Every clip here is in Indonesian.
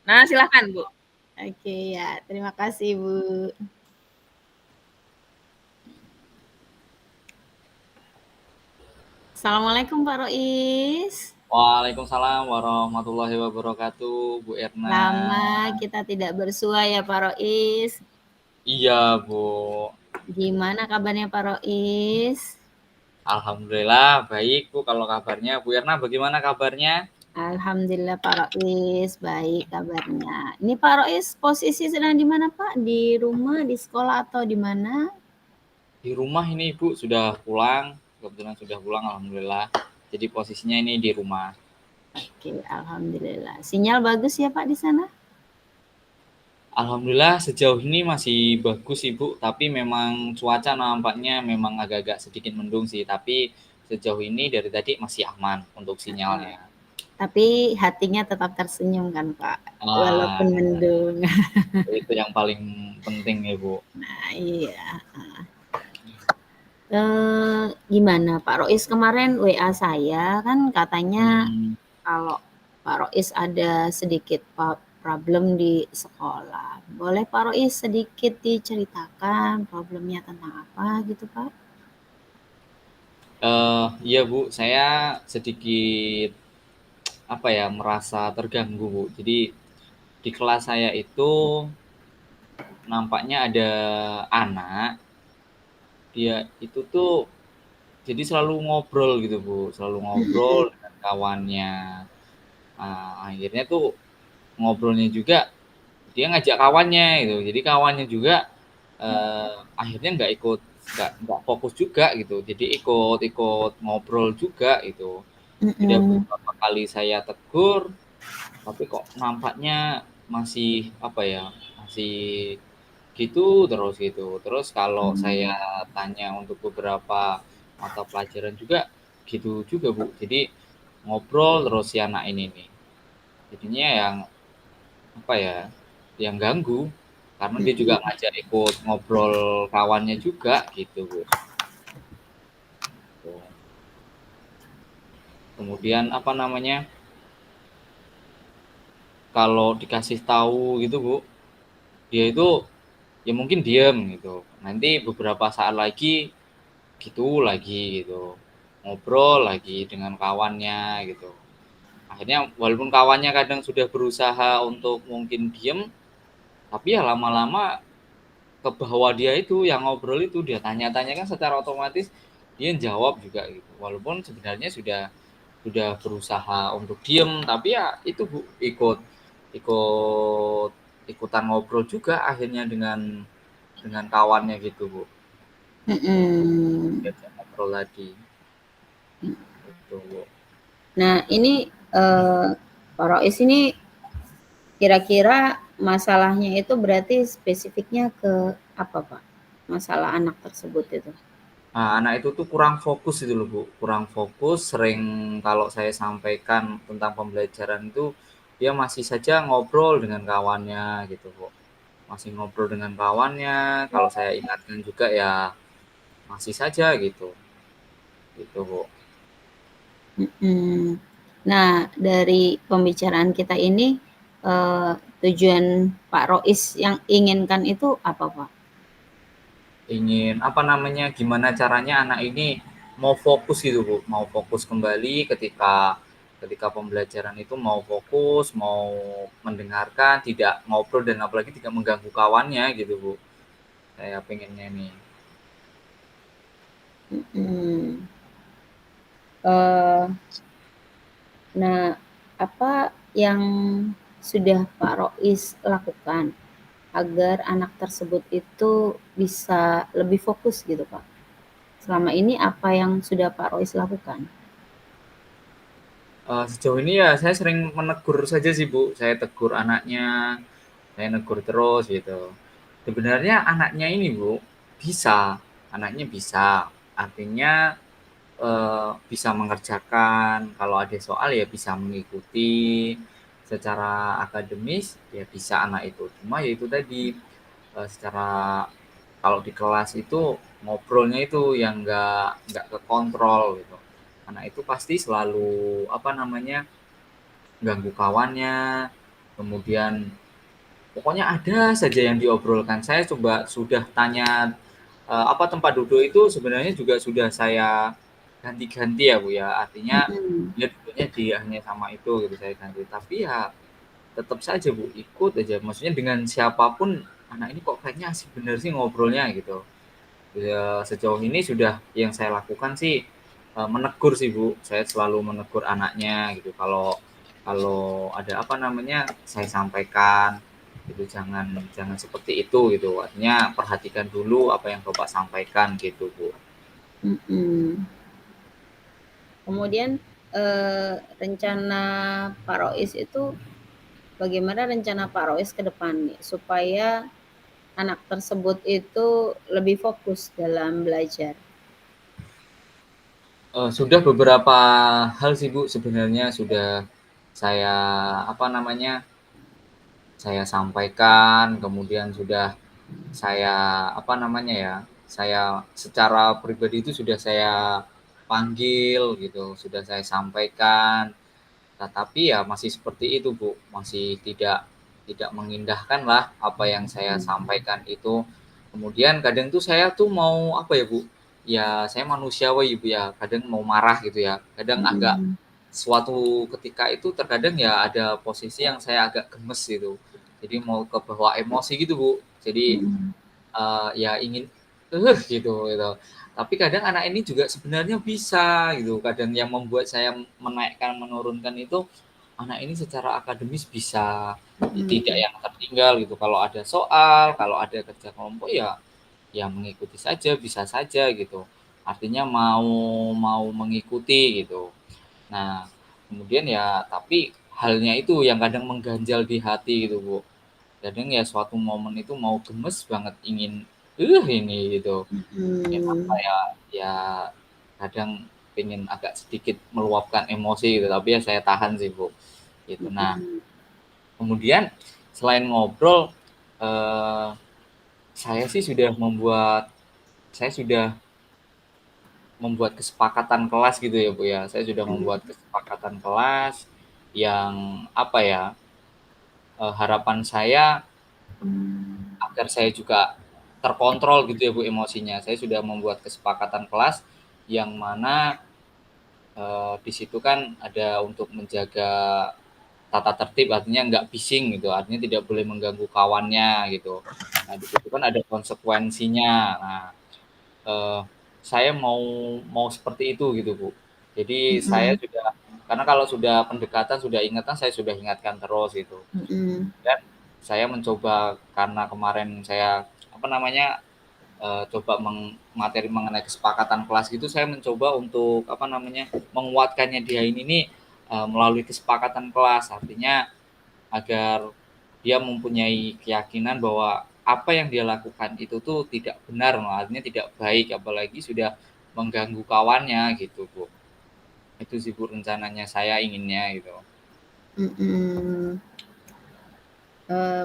Nah, silahkan, Bu. Oke ya, terima kasih Bu. Assalamualaikum Pak Rois. Waalaikumsalam warahmatullahi wabarakatuh, Bu Erna. Lama kita tidak bersua ya Pak Rois. Iya, Bu. Gimana kabarnya Pak Rois? Alhamdulillah baik, Bu. Kalau kabarnya, Bu Erna bagaimana kabarnya? Alhamdulillah Pak Rois, baik kabarnya. Ini Pak Rois posisi sedang di mana Pak? Di rumah, di sekolah atau di mana? Di rumah ini, Bu, sudah pulang. Kebetulan sudah pulang, alhamdulillah. Jadi posisinya ini di rumah. Oke, alhamdulillah. Sinyal bagus ya Pak di sana? Alhamdulillah sejauh ini masih bagus sih, Bu. Tapi memang cuaca nampaknya memang agak-agak sedikit mendung sih. Tapi sejauh ini dari tadi masih aman untuk sinyalnya. Tapi hatinya tetap tersenyum kan Pak, Ah, walaupun mendung. itu yang paling penting ya, Bu. Nah, iya. Gimana Pak Rois kemarin WA saya kan katanya Hmm. kalau Pak Rois ada sedikit problem di sekolah. Boleh Pak Rois sedikit diceritakan problemnya tentang apa gitu Pak? Iya, Bu, saya sedikit, apa ya, merasa terganggu, Bu. Jadi di kelas saya itu nampaknya ada anak, dia itu tuh jadi selalu ngobrol gitu, Bu, selalu ngobrol dengan kawannya. Akhirnya tuh ngobrolnya juga dia ngajak kawannya gitu, jadi kawannya juga, akhirnya nggak fokus juga gitu, jadi ikut ngobrol juga gitu. Udah Mhm. beberapa kali saya tegur, tapi kok nampaknya masih, apa ya, masih gitu terus gitu. Terus kalau saya tanya untuk beberapa mata pelajaran juga gitu juga, Bu. Jadi ngobrol terus si anak ini nih. Jadinya yang, apa ya, yang ganggu karena dia juga ngajak ikut ngobrol kawannya juga gitu, Bu. Tuh. Kemudian, apa namanya, kalau dikasih tahu gitu, Bu, dia itu ya mungkin diem gitu. Nanti beberapa saat lagi gitu lagi gitu. Ngobrol lagi dengan kawannya gitu. Akhirnya walaupun kawannya kadang sudah berusaha untuk mungkin diem, tapi ya lama-lama ke bawah dia itu yang ngobrol itu dia tanya-tanya kan secara otomatis dia jawab juga gitu. Walaupun sebenarnya sudah berusaha untuk diem, tapi ya itu, Bu, ikut ikutan ngobrol juga akhirnya dengan kawannya gitu, Bu. Mhm. Diajak ngobrol lagi, gitu, Bu. Nah ini Pak Rois ini kira-kira masalahnya itu berarti spesifiknya ke apa Pak? Masalah anak tersebut itu. Nah, anak itu tuh kurang fokus itu loh, Bu. Kurang fokus, sering kalau saya sampaikan tentang pembelajaran itu, dia masih saja ngobrol dengan kawannya gitu, Bu. Masih ngobrol dengan kawannya, kalau saya ingatkan juga ya masih saja gitu. Gitu, Bu. Mhm. Nah, dari pembicaraan kita ini, tujuan Pak Rois yang inginkan itu apa, Pak? Ingin, apa namanya, gimana caranya anak ini mau fokus gitu, Bu. Mau fokus kembali ketika ketika pembelajaran itu mau fokus, mau mendengarkan, tidak ngobrol dan apalagi tidak mengganggu kawannya gitu, Bu. Saya pengennya nih. Mhm. Eee, nah, apa yang sudah Pak Rois lakukan agar anak tersebut itu bisa lebih fokus gitu, Pak? Selama ini apa yang sudah Pak Rois lakukan? Sejauh ini ya saya sering menegur saja sih, Bu. Saya tegur anaknya, saya negur terus gitu. Sebenarnya anaknya ini, Bu, bisa, anaknya bisa. Artinya bisa mengerjakan, kalau ada soal ya bisa mengikuti, secara akademis ya bisa anak itu. Cuma ya itu tadi, secara kalau di kelas itu ngobrolnya itu yang nggak kekontrol gitu. Anak itu pasti selalu, apa namanya, ganggu kawannya, Kemudian pokoknya ada saja yang diobrolkan. Saya coba sudah tanya apa tempat duduk itu sebenarnya juga sudah saya ganti-ganti ya Bu ya. Artinya Mhm. dia duduknya di hanya sama itu gitu saya ganti. Tapi ya tetap saja Bu ikut aja. Maksudnya dengan siapapun anak ini kok kayaknya asik bener sih ngobrolnya gitu. Ya, sejauh ini sudah yang saya lakukan sih menegur sih Bu. Saya selalu menegur anaknya gitu. Kalau kalau ada apa namanya saya sampaikan gitu jangan jangan seperti itu gitu. Artinya perhatikan dulu apa yang Bapak sampaikan gitu Bu. Mhm. Kemudian, rencana Pak Rois itu bagaimana rencana Pak Rois ke depan nih supaya anak tersebut itu lebih fokus dalam belajar? Sudah beberapa hal sih Bu sebenarnya sudah saya apa namanya saya sampaikan, kemudian sudah saya apa namanya ya, saya secara pribadi itu sudah saya panggil gitu, sudah saya sampaikan. Tetapi ya masih seperti itu, Bu, masih tidak mengindahkan lah apa yang saya Mhm. sampaikan itu. Kemudian kadang tuh saya tuh mau apa ya, Bu, ya saya manusiawi, Bu, ya, kadang mau marah gitu ya, kadang agak Mhm. suatu ketika itu terkadang ya ada posisi yang saya agak gemes gitu. Jadi mau kebawa emosi gitu, Bu. Jadi Mhm. ya ingin gitu gitu. Tapi kadang anak ini juga sebenarnya bisa gitu. Kadang yang membuat saya menaikkan menurunkan itu anak ini secara akademis bisa tidak Mhm. yang tertinggal gitu. Kalau ada soal, kalau ada kerja kelompok ya ya mengikuti saja, bisa saja gitu. Artinya mau mau mengikuti gitu. Nah, kemudian ya tapi halnya itu yang kadang mengganjal di hati gitu, Bu. Kadang ya suatu momen itu mau gemes banget ingin ini gitu. Ya apa Mhm. ya, ya kadang pengen agak sedikit meluapkan emosi gitu, tapi ya saya tahan sih, Bu, gitu. Nah, Mhm. kemudian selain ngobrol, eee, saya sih sudah membuat kesepakatan kelas gitu ya, Bu, ya. Saya sudah Mhm. membuat kesepakatan kelas yang apa ya, harapan saya Mmm. agar saya juga terkontrol gitu ya Bu emosinya. Saya sudah membuat kesepakatan kelas yang mana di situ kan ada untuk menjaga tata tertib artinya nggak bising gitu, artinya tidak boleh mengganggu kawannya gitu. Nah di situ kan ada konsekuensinya. Nah eee, saya mau seperti itu gitu Bu. Jadi saya Mhm. sudah karena kalau sudah pendekatan, sudah ingatan, saya sudah ingatkan terus gitu. Mhm. Dan saya mencoba karena kemarin saya apa namanya coba materi mengenai kesepakatan kelas gitu saya mencoba untuk apa namanya menguatkannya dia ini nih melalui kesepakatan kelas artinya agar dia mempunyai keyakinan bahwa apa yang dia lakukan itu tuh tidak benar artinya tidak baik apalagi sudah mengganggu kawannya gitu Bu itu sih Bu rencananya saya inginnya gitu. Mhm.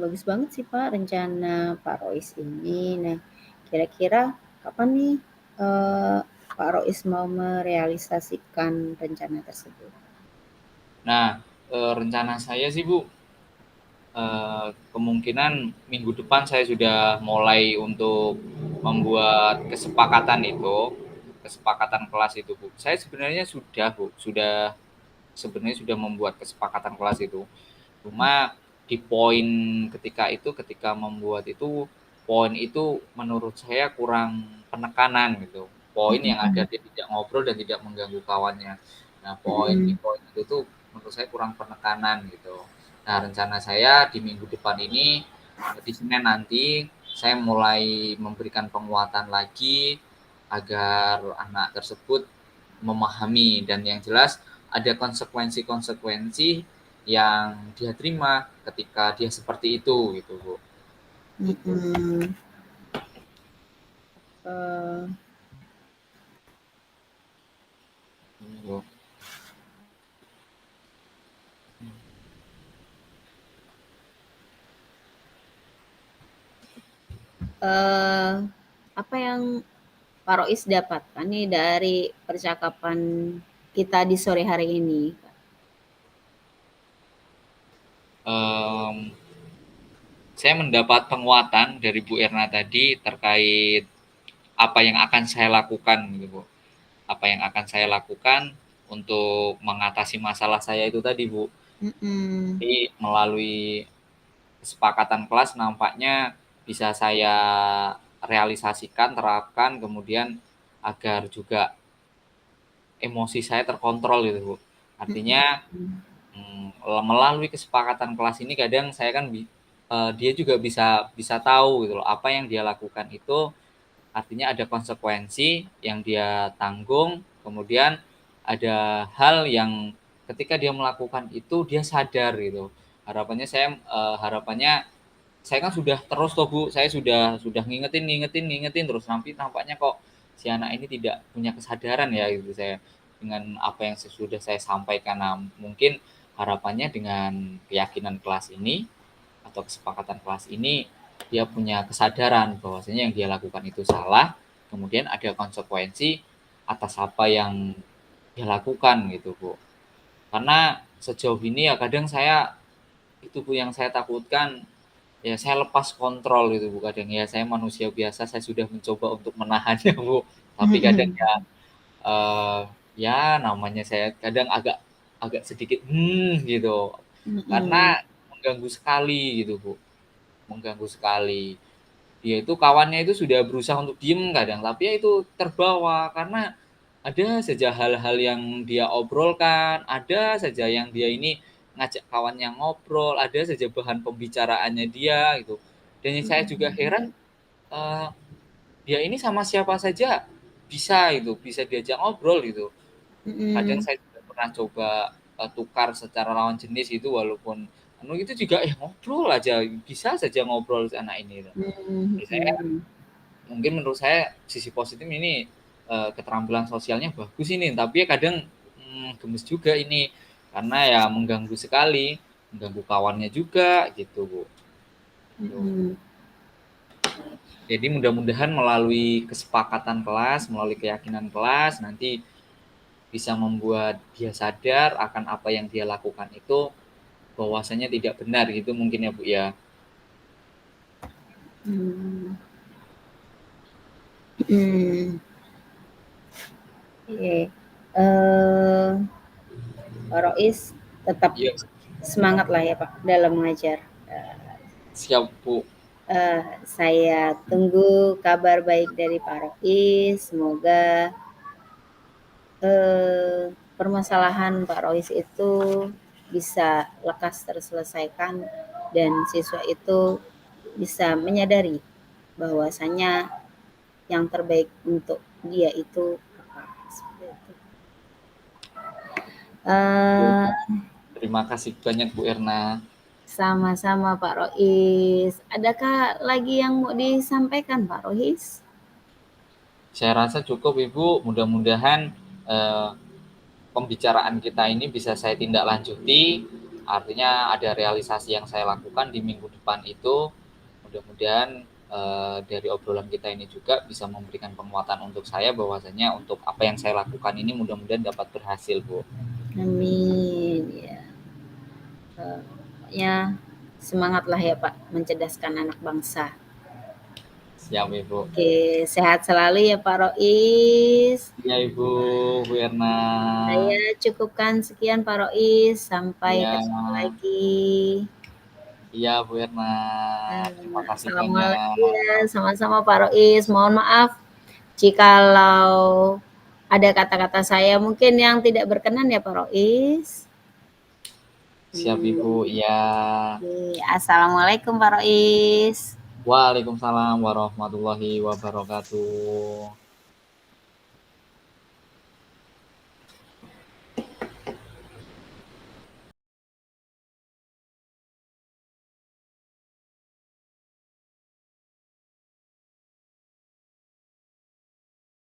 Bagus banget sih, Pak, rencana Pak Rois ini. Nah, kira-kira kapan nih, eee, Pak Rois mau merealisasikan rencana tersebut? Nah rencana saya sih Bu kemungkinan minggu depan saya sudah mulai untuk membuat kesepakatan itu, kesepakatan kelas itu, Bu. Saya sebenarnya sudah, Bu, sebenarnya sudah membuat kesepakatan kelas itu. Cuma di poin ketika membuat itu, poin itu menurut saya kurang penekanan gitu. Poin yang Mhm. agar dia tidak ngobrol dan tidak mengganggu kawannya. Nah, di Mhm. poin itu tuh menurut saya kurang penekanan gitu. Nah, rencana saya di minggu depan ini, di Senin nanti, saya mulai memberikan penguatan lagi agar anak tersebut memahami dan yang jelas ada konsekuensi-konsekuensi yang dia terima ketika dia seperti itu gitu Bu. Gitu. Mhm. Eee Gitu. eee, apa yang Pak Rois dapatkan nih dari percakapan kita di sore hari ini, Kak? Mmm, saya mendapat penguatan dari Bu Erna tadi terkait apa yang akan saya lakukan gitu, Bu. Apa yang akan saya lakukan untuk mengatasi masalah saya itu tadi, Bu. Mhm. Jadi melalui kesepakatan kelas nampaknya bisa saya realisasikan, terapkan, kemudian agar juga emosi saya terkontrol gitu, Bu. Artinya, Mhm. melalui kesepakatan kelas ini kadang saya kan dia juga bisa bisa tahu gitu loh, apa yang dia lakukan itu artinya ada konsekuensi yang dia tanggung, kemudian ada hal yang ketika dia melakukan itu dia sadar gitu. Harapannya saya kan sudah terus toh Bu, saya sudah ngingetin terus nampaknya kok si anak ini tidak punya kesadaran ya gitu saya dengan apa yang sudah saya sampaikan. Nah, mungkin harapannya dengan keyakinan kelas ini atau kesepakatan kelas ini dia punya kesadaran bahwasanya yang dia lakukan itu salah, kemudian ada konsekuensi atas apa yang dia lakukan gitu Bu. Karena sejauh ini ya kadang saya itu Bu yang saya takutkan. Ya saya lepas kontrol gitu Bu, kadang ya saya manusia biasa, saya sudah mencoba untuk menahannya Bu, tapi kadang ya, eee, ya namanya saya kadang agak agak sedikit, gitu, Mhm. karena mengganggu sekali gitu Bu, mengganggu sekali. Dia itu kawannya itu sudah berusaha untuk diem kadang, tapi ya itu terbawa karena ada saja hal-hal yang dia obrolkan, ada saja yang dia ini ngajak kawannya ngobrol, ada saja bahan pembicaraannya dia gitu. Dan yang saya juga Mhm. heran, eee, dia ini sama siapa saja bisa itu, bisa diajak ngobrol gitu. Kadang Mhm. saya juga pernah coba, tukar secara lawan jenis itu walaupun itu juga, ngobrol aja, bisa saja ngobrol si anak ini gitu. Mhm. Jadi saya Mhm. mungkin menurut saya sisi positif ini, keterampilan sosialnya bagus ini, tapi ya kadang, gemes juga ini, karena ya mengganggu sekali, mengganggu kawannya juga gitu, Bu, gitu. Mhm. Jadi mudah-mudahan melalui kesepakatan kelas, melalui keyakinan kelas, nanti bisa membuat dia sadar akan apa yang dia lakukan itu bahwasanya tidak benar gitu mungkin ya, Bu, ya. Mmm. Mhm. Oke. Pak Rois tetap Iya, semangatlah ya Pak dalam mengajar. siap, Bu. Saya tunggu kabar baik dari Pak Rois, semoga, permasalahan Pak Rois itu bisa lekas terselesaikan dan siswa itu bisa menyadari bahwasanya yang terbaik untuk dia itu apa, seperti itu. Eee, Terima kasih banyak, Bu Erna. Sama-sama Pak Rois. Adakah lagi yang mau disampaikan Pak Rois? Saya rasa cukup, Ibu, mudah-mudahan, eee pembicaraan kita ini bisa saya tindak lanjuti, artinya ada realisasi yang saya lakukan di minggu depan itu, mudah-mudahan dari obrolan kita ini juga bisa memberikan penguatan untuk saya bahwasanya untuk apa yang saya lakukan ini mudah-mudahan dapat berhasil, Bu. Amin, ya. Pokoknya semangatlah ya Pak mencerdaskan anak bangsa. Siap, Ibu. Oke, sehat selalu ya Pak Rois. Iya, Ibu, Bu Erna. Saya cukupkan sekian Pak Rois, sampai Iya, ketemu lagi. iya, Bu Erna. Terima kasih Assalamualaikum banyak. ya, sama-sama Pak Rois. Mohon maaf jikalau ada kata-kata saya mungkin yang tidak berkenan ya Pak Rois. Siap, Ibu. Iya. Oke, assalamualaikum Pak Rois. Waalaikumsalam warahmatullahi wabarakatuh.